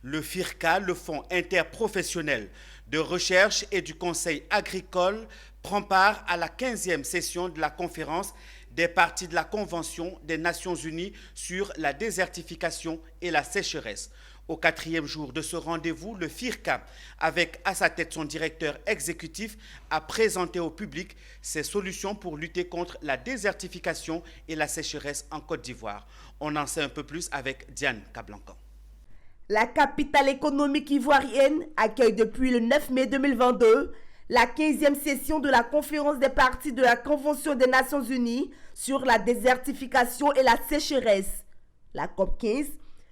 Le FIRCA, le Fonds interprofessionnel de recherche et du Conseil agricole, prend part à la 15e session de la conférence des parties de la Convention des Nations Unies sur la désertification et la sécheresse. Au 4e jour de ce rendez-vous, le FIRCA, avec à sa tête son directeur exécutif, a présenté au public ses solutions pour lutter contre la désertification et la sécheresse en Côte d'Ivoire. On en sait un peu plus avec Diane Kablankan. La capitale économique ivoirienne accueille depuis le 9 mai 2022 la 15e session de la conférence des parties de la Convention des Nations Unies sur la désertification et la sécheresse, la COP15,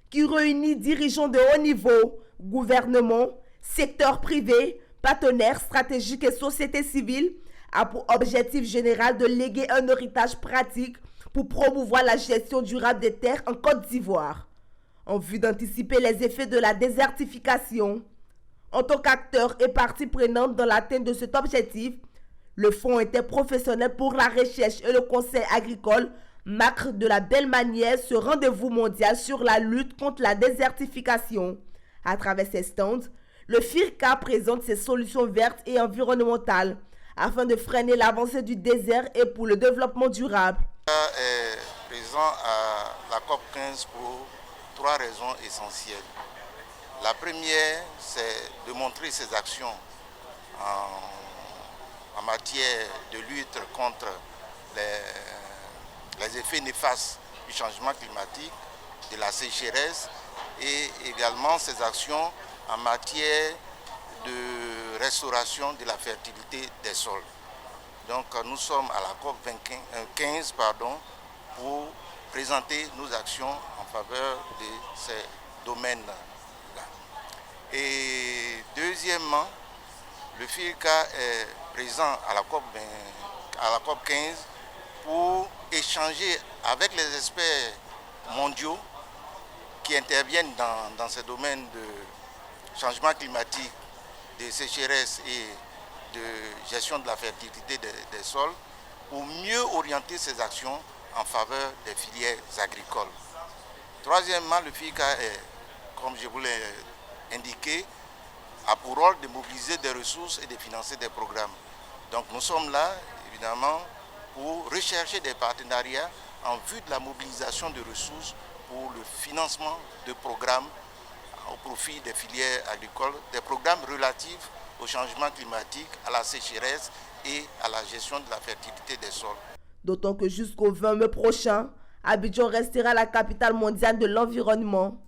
qui réunit dirigeants de haut niveau, gouvernements, secteur privé, partenaires stratégiques et société civile, a pour objectif général de léguer un héritage pratique pour promouvoir la gestion durable des terres en Côte d'Ivoire. En vue d'anticiper les effets de la désertification, en tant qu'acteur et partie prenante dans l'atteinte de cet objectif, le Fonds interprofessionnel pour la recherche et le conseil agricole marque de la belle manière ce rendez-vous mondial sur la lutte contre la désertification. À travers ses stands, le FIRCA présente ses solutions vertes et environnementales afin de freiner l'avancée du désert et pour le développement durable. Est présent à la COP15 pour 3 raisons essentielles. La première, c'est de montrer ses actions en matière de lutte contre les effets néfastes du changement climatique, de la sécheresse et également ses actions en matière de restauration de la fertilité des sols. Donc nous sommes à la COP 15 pour présenter nos actions en faveur de ces domaines-là. Et deuxièmement, le FIRCA est présent à la COP 15 pour échanger avec les experts mondiaux qui interviennent dans ces domaines de changement climatique, de sécheresse et de gestion de la fertilité des sols pour mieux orienter ces actions en faveur des filières agricoles. Troisièmement, le FIRCA est, comme je vous l'ai indiqué, a pour rôle de mobiliser des ressources et de financer des programmes. Donc nous sommes là, évidemment, pour rechercher des partenariats en vue de la mobilisation de ressources pour le financement de programmes au profit des filières agricoles, des programmes relatifs au changement climatique, à la sécheresse et à la gestion de la fertilité des sols. D'autant que jusqu'au 20 mai prochain, Abidjan restera la capitale mondiale de l'environnement.